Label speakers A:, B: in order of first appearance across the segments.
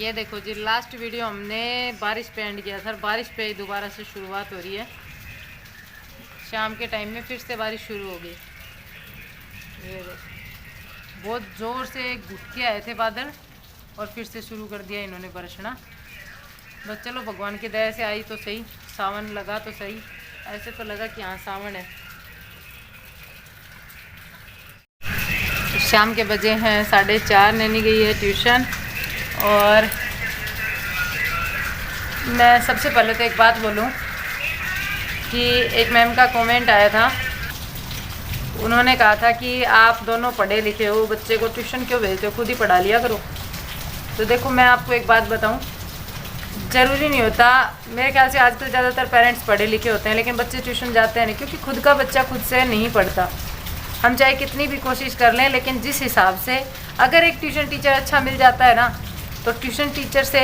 A: ये देखो जी, last video हमने बारिश पे एंड किया था, बारिश पे ही दोबारा से शुरुआत हो रही है। शाम के टाइम में फिर से बारिश शुरू हो गई। ये देखो बहुत ज़ोर से घुट के आए थे बादल और फिर से शुरू कर दिया इन्होंने बरसना। बस चलो भगवान की दया से आई तो सही, सावन लगा तो सही। ऐसे तो लगा कि हाँ सावन है। शाम के बजे हैं 4:30, नैनी गई है ट्यूशन। और मैं सबसे पहले तो एक बात बोलूं कि एक मैम का कमेंट आया था, उन्होंने कहा था कि आप दोनों पढ़े लिखे हो, बच्चे को ट्यूशन क्यों भेजते हो, खुद ही पढ़ा लिया करो। तो देखो मैं आपको एक बात बताऊं, ज़रूरी नहीं होता, मेरे ख्याल से आजकल ज़्यादातर पेरेंट्स पढ़े लिखे होते हैं लेकिन बच्चे ट्यूशन जाते हैं नहीं, क्योंकि खुद का बच्चा खुद से नहीं पढ़ता। हम चाहे कितनी भी कोशिश कर लें, लेकिन जिस हिसाब से अगर एक ट्यूशन टीचर अच्छा मिल जाता है ना, तो ट्यूशन टीचर से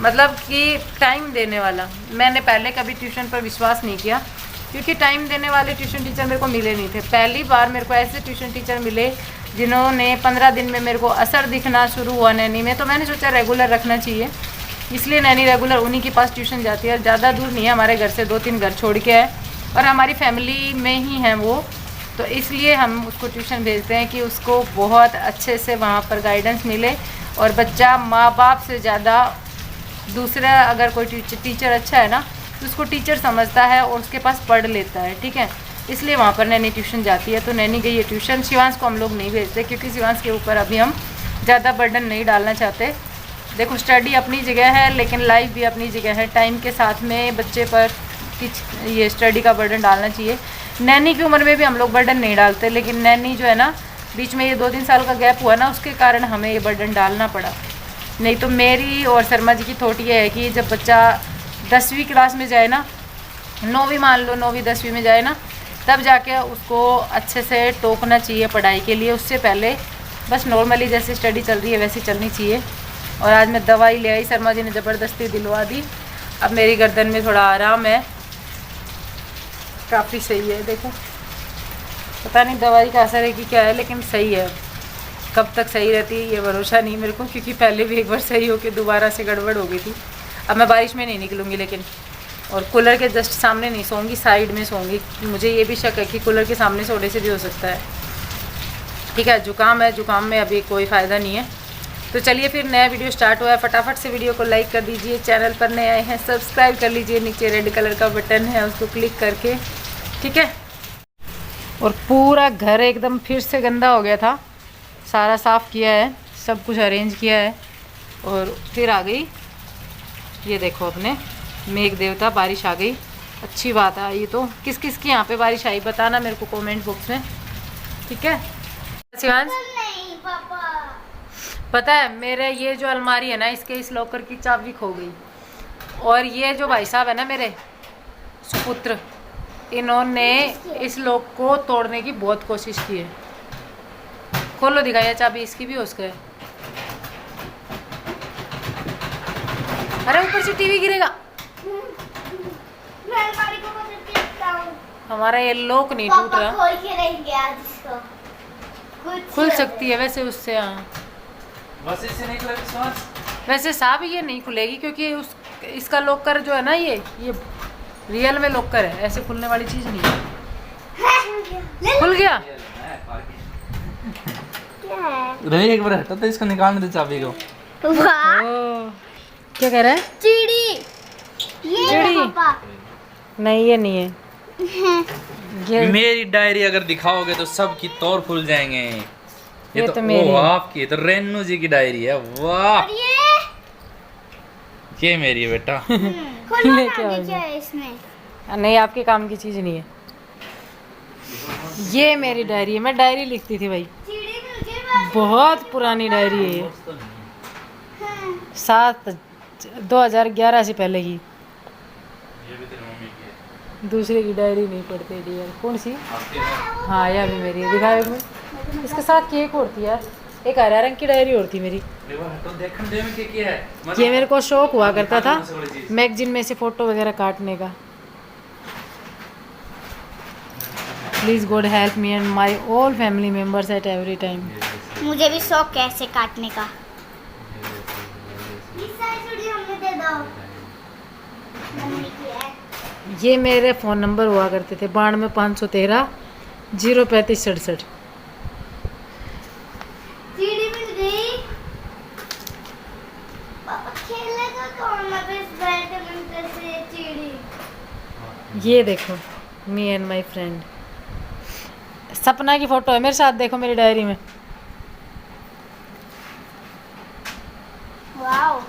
A: मतलब कि टाइम देने वाला, मैंने पहले कभी ट्यूशन पर विश्वास नहीं किया क्योंकि टाइम देने वाले ट्यूशन टीचर मेरे को मिले नहीं थे। पहली बार मेरे को ऐसे ट्यूशन टीचर मिले जिन्होंने 15 दिन में मेरे को असर दिखना शुरू हुआ नैनी में। तो मैंने सोचा रेगुलर रखना चाहिए, इसलिए नैनी रेगुलर उन्हीं के पास ट्यूशन जाती है। ज़्यादा दूर नहीं है, हमारे घर से 2-3 घर छोड़ के है और हमारी फैमिली में ही हैं वो, तो इसलिए हम उसको ट्यूशन भेजते हैं कि उसको बहुत अच्छे से वहाँ पर गाइडेंस मिले। और बच्चा माँ बाप से ज़्यादा दूसरा अगर कोई टीचर अच्छा है ना तो उसको टीचर समझता है और उसके पास पढ़ लेता है, ठीक है। इसलिए वहाँ पर नैनी ट्यूशन जाती है। तो नैनी गई है ट्यूशन। शिवांश को हम लोग नहीं भेजते क्योंकि शिवांश के ऊपर अभी हम ज़्यादा बर्डन नहीं डालना चाहते। देखो स्टडी अपनी जगह है लेकिन लाइफ भी अपनी जगह है। टाइम के साथ में बच्चे पर ये स्टडी का बर्डन डालना चाहिए। नैनी की उम्र में भी हम लोग बर्डन नहीं डालते, लेकिन नैनी जो है ना, बीच में ये 2-3 साल का गैप हुआ ना, उसके कारण हमें ये बर्डन डालना पड़ा। नहीं तो मेरी और शर्मा जी की थॉट ये है कि जब बच्चा 10वीं क्लास में जाए ना, 9वीं मान लो, 9वीं 10वीं में जाए ना, तब जाके उसको अच्छे से टोकना चाहिए पढ़ाई के लिए। उससे पहले बस नॉर्मली जैसे स्टडी चल रही है वैसे चलनी चाहिए। और आज मैं दवाई ले आई, शर्मा जी ने ज़बरदस्ती दिलवा दी। अब मेरी गर्दन में थोड़ा आराम है, काफ़ी सही है। देखो पता नहीं दवाई का असर है कि क्या है, लेकिन सही है। कब तक सही रहती है ये भरोसा नहीं मेरे को, क्योंकि पहले भी एक बार सही होकर दोबारा से गड़बड़ हो गई थी। अब मैं बारिश में नहीं निकलूँगी लेकिन, और कूलर के जस्ट सामने नहीं सोऊंगी, साइड में सोऊंगी। मुझे ये भी शक है कि कूलर के सामने सोने से भी हो सकता है, ठीक है। जुकाम है, जुकाम में अभी कोई फ़ायदा नहीं है। तो चलिए फिर नया वीडियो स्टार्ट हुआ है। फटाफट से वीडियो को लाइक कर दीजिए, चैनल पर नए आए हैं सब्सक्राइब कर लीजिए, नीचे रेड कलर का बटन है उसको क्लिक करके, ठीक है। और पूरा घर एकदम फिर से गंदा हो गया था, सारा साफ़ किया है, सब कुछ अरेंज किया है। और फिर आ गई ये देखो अपने मेघ देवता, बारिश आ गई। अच्छी बात है ये तो। किस किस की यहाँ पे बारिश आई बताना मेरे को कमेंट बॉक्स में, ठीक है। शिवांश पता है मेरे ये जो अलमारी है ना, इसके इस लॉकर की चाबी खो गई। और ये जो भाई साहब है ना मेरे सुपुत्र, इन्होंने इस लॉक को तोड़ने की बहुत कोशिश की है। खोलो दिखाइए चाबी, इसकी भी उसका है। अरे ऊपर से टीवी गिरेगा। हमारा ये लॉक नहीं टूट रहा, खुल सकती है वैसे उससे। हाँ वैसे साहब ये नहीं खुलेगी क्योंकि उस इसका लॉकर जो है ना, ये रियल में लॉकर है, ऐसे खुलने वाली चीज नहीं है। खुल गया।
B: रवि एक बार हटा तो इसको निकालने दे चाबी को।
A: क्या कह रहा है?
C: चिड़ी। ये
A: चिड़ी नहीं, ये नहीं है। ये
B: मेरी डायरी अगर दिखाओगे तो सब की तौर खुल जाएंगे।
A: ये तो मेरी है।
B: आपकी तो रेनू जी की डायरी है। वाह ये मेरी है बेटा।
A: ले क्या
C: है इसमें?
A: नहीं, आपके काम की चीज नहीं है। ये मेरी डायरी है, मैं डायरी लिखती थी भाई, बहुत पुरानी डायरी है ये, 2011 से पहले की। दूसरे की डायरी नहीं पढ़ते डियर। कौन सी? हाँ यह भी मेरी है, दिखाओ एक मिनट। इसके साथ केक और थी यार, एक हरा रंग की डायरी और थी मेरी। ये मेरे को शौक हुआ करता था मैगजीन में से फोटो वगैरह काटने का। Please God help me and my all family members at every time.
C: मुझे भी शौक कैसे काटने का। मम्मी की है।
A: ये मेरे फ़ोन नंबर हुआ करते थे 92 513 03567।
C: सीढ़ी मिल गई। पापा खेलेगा कौन पे इस बैडमिंटन से सीढ़ी?
A: ये देखो मी एंड माई फ्रेंड। सपना की फ़ोटो है मेरे साथ, देखो मेरी डायरी में।
C: वाओ।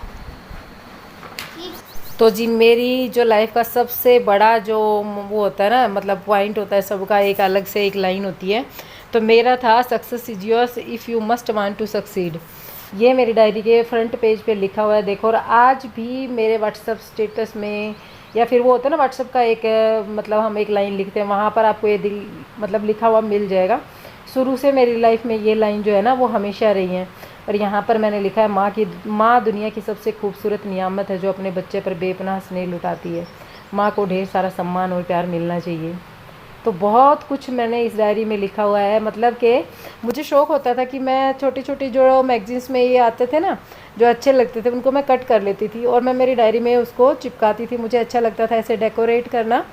A: तो जी मेरी जो लाइफ का सबसे बड़ा जो वो होता है ना, मतलब पॉइंट होता है सबका, एक अलग से एक लाइन होती है। तो मेरा था success is yours if you must want to succeed. ये मेरी डायरी के फ्रंट पेज पे लिखा हुआ है, देखो। और आज भी मेरे व्हाट्सअप स्टेटस में, या फिर वो होता है ना व्हाट्सअप का एक मतलब हम एक लाइन लिखते हैं, वहाँ पर आपको ये मतलब लिखा हुआ मिल जाएगा। शुरू से मेरी लाइफ में ये लाइन जो है ना वो हमेशा रही है। और यहाँ पर मैंने लिखा है, माँ दुनिया की सबसे खूबसूरत नियामत है जो अपने बच्चे पर बेपनाह स्नेह लुटाती है। माँ को ढेर सारा सम्मान और प्यार मिलना चाहिए। तो बहुत कुछ मैंने इस डायरी में लिखा हुआ है। मतलब कि मुझे शौक़ होता था कि मैं छोटी छोटी जो मैगजीन्स में ये आते थे ना, जो अच्छे लगते थे, उनको मैं कट कर लेती थी और मैं मेरी डायरी में उसको चिपकाती थी। मुझे अच्छा लगता था ऐसे डेकोरेट करना।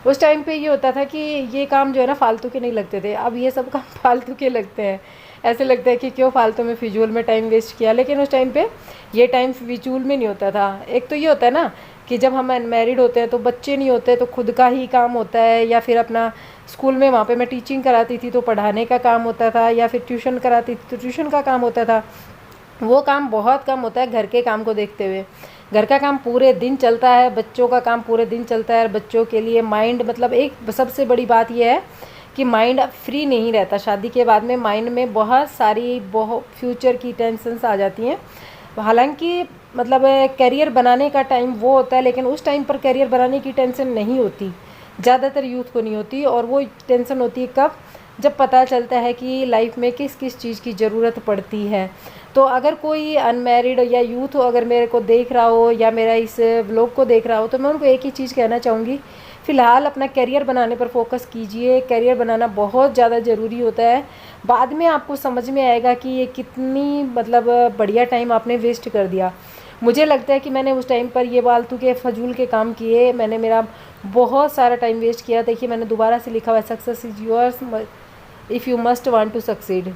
A: उस टाइम पे ये होता था कि ये काम जो है ना फालतू के नहीं लगते थे। अब ये सब काम फालतू के लगते हैं। ऐसे लगता है कि क्यों फालतू में फिजूल में टाइम वेस्ट किया। लेकिन उस टाइम पे ये टाइम फिजूल में नहीं होता था। एक तो ये होता है ना कि जब हम अनमैरिड होते हैं तो बच्चे नहीं होते, तो खुद का ही काम होता है, या फिर अपना स्कूल में वहाँ पे मैं टीचिंग कराती थी तो पढ़ाने का काम होता था, या फिर ट्यूशन कराती थी तो ट्यूशन का काम होता था। वो काम बहुत कम होता है घर के काम को देखते हुए। घर का काम पूरे दिन चलता है, बच्चों का काम पूरे दिन चलता है। और बच्चों के लिए माइंड, मतलब एक सबसे बड़ी बात यह है कि माइंड फ्री नहीं रहता। शादी के बाद में माइंड में बहुत सारी फ्यूचर की टेंशन्स आ जाती हैं। हालांकि मतलब करियर बनाने का टाइम वो होता है, लेकिन उस टाइम पर करियर बनाने की टेंशन नहीं होती, ज़्यादातर यूथ को नहीं होती। और वो टेंशन होती है कब, जब पता चलता है कि लाइफ में किस किस चीज़ की ज़रूरत पड़ती है। तो अगर कोई अनमैरिड या यूथ अगर मेरे को देख रहा हो या मेरा इस व्लॉग को देख रहा हो, तो मैं उनको एक ही चीज़ कहना चाहूँगी, फ़िलहाल अपना करियर बनाने पर फोकस कीजिए। करियर बनाना बहुत ज़्यादा ज़रूरी होता है। बाद में आपको समझ में आएगा कि ये कितनी मतलब बढ़िया टाइम आपने वेस्ट कर दिया। मुझे लगता है कि मैंने उस टाइम पर ये फालतू के फजूल के काम किए, मैंने मेरा बहुत सारा टाइम वेस्ट किया। देखिए मैंने दोबारा से लिखा हुआ है, success is yours if you must want to succeed.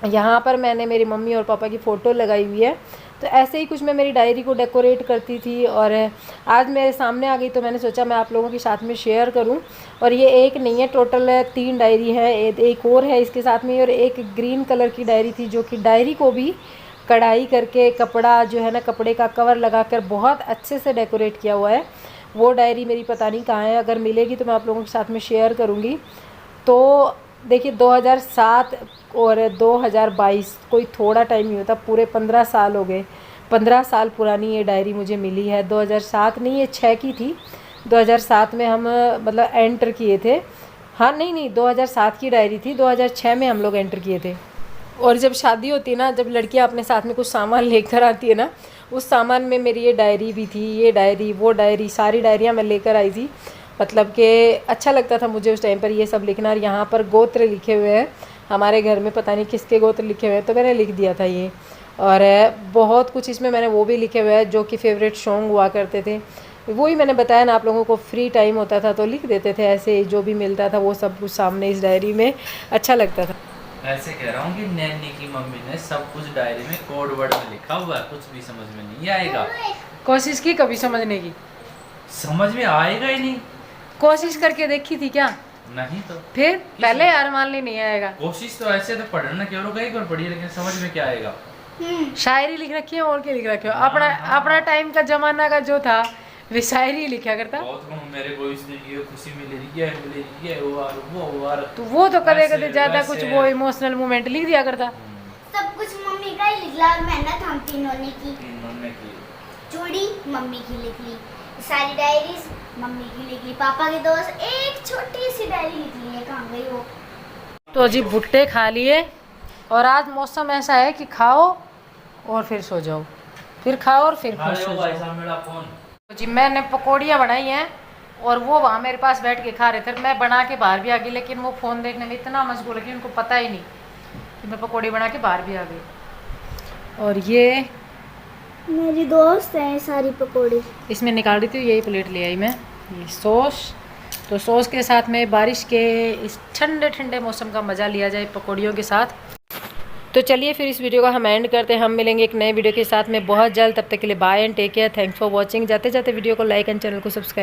A: यहाँ पर मैंने मेरी मम्मी और पापा की फ़ोटो लगाई हुई है। तो ऐसे ही कुछ मैं मेरी डायरी को डेकोरेट करती थी और आज मेरे सामने आ गई, तो मैंने सोचा मैं आप लोगों के साथ में शेयर करूं। और ये एक नहीं है, टोटल 3 डायरी है, एक और है इसके साथ में। और एक ग्रीन कलर की डायरी थी, जो कि डायरी को भी कढ़ाई करके कपड़ा जो है ना, कपड़े का कवर लगाकर बहुत अच्छे से डेकोरेट किया हुआ है। वो डायरी मेरी पता नहीं कहाँ है, अगर मिलेगी तो मैं आप लोगों के साथ में शेयर करूँगी। तो देखिए 2007 और 2022 कोई थोड़ा टाइम नहीं होता, पूरे 15 साल हो गए। 15 साल पुरानी ये डायरी मुझे मिली है। 2007 नहीं, ये 6 की थी। 2007 में हम मतलब एंटर किए थे। हाँ नहीं 2007 की डायरी थी, 2006 में हम लोग एंटर किए थे। और जब शादी होती है ना, जब लड़कियां अपने साथ में कुछ सामान लेकर आती है ना, उस सामान में मेरी ये डायरी भी थी, ये डायरी वो डायरी, सारी डायरियाँ मैं लेकर आई थी। मतलब कि अच्छा लगता था मुझे उस टाइम पर ये सब लिखना। और यहाँ पर गोत्र लिखे हुए हैं हमारे घर में, पता नहीं किसके गोत्र लिखे हुए हैं, तो मैंने लिख दिया था ये। और बहुत कुछ इसमें मैंने वो भी लिखे हुए हैं जो कि फेवरेट सॉन्ग हुआ करते थे। वही मैंने बताया ना आप लोगों को, फ्री टाइम होता था तो लिख देते थे ऐसे, जो भी मिलता था वो सब कुछ सामने इस डायरी में, अच्छा लगता था।
B: ऐसे कह रहा हूँ कि नैनी की मम्मी ने सब कुछ डायरी में कोड वर्ड में लिखा हुआ है, कुछ भी समझ में नहीं आएगा।
A: कोशिश की कभी समझने की?
B: समझ में आएगा ही नहीं।
A: कोशिश करके देखी थी क्या?
B: नहीं तो
A: फिर पहले यार मान ली नहीं आएगा।
B: कोशिश तो ऐसे तो पढ़ना केवल कई बार पढ़ी, लेकिन समझ में क्या आएगा।
A: शायरी लिख रखी है और क्या लिख रखे हो? अपना टाइम का जमाना का जो था वे शायरी लिखा करता।
B: बहुत मेरे को इसलिए ये खुशी मिलेगी है वो
A: तो वो तो कदे कदे ज्यादा कुछ वो इमोशनल मोमेंट लिख दिया करता।
C: सब कुछ मम्मी का ही लिख ला, मेहनत हम तीनों ने की। चूड़ी मम्मी की लिख ली, सारी डायरीज मम्मी की लिख ली, पापा के दोस्त एक छोटी सी डायरी लिख ली है, कहाँ गई वो?
A: तो जी भुट्टे खा लिए और आज मौसम ऐसा है कि खाओ और फिर सो जाओ, फिर खाओ और फिर सो जाओ। तो जी मैंने पकौड़ियाँ बनाई हैं और वो वहाँ मेरे पास बैठ के खा रहे थे। मैं बना के बाहर भी आ गई, लेकिन वो फ़ोन देखने में इतना मशगूल है कि उनको पता ही नहीं कि मैं पकौड़ी बना के बाहर भी आ गई। और ये
C: मेरी दोस्त है सारी पकौड़े।
A: इसमें निकाल रही थी, यही प्लेट ले आई मैं। ये सॉस, तो सॉस के साथ में बारिश के इस ठंडे ठंडे मौसम का मज़ा लिया जाए पकौड़ियों के साथ। तो चलिए फिर इस वीडियो का हम एंड करते हैं। हम मिलेंगे एक नए वीडियो के साथ में बहुत जल्द। तब तक के लिए bye and take care. Thanks for watching. जाते जाते वीडियो को लाइक एंड चैनल को सब्सक्राइब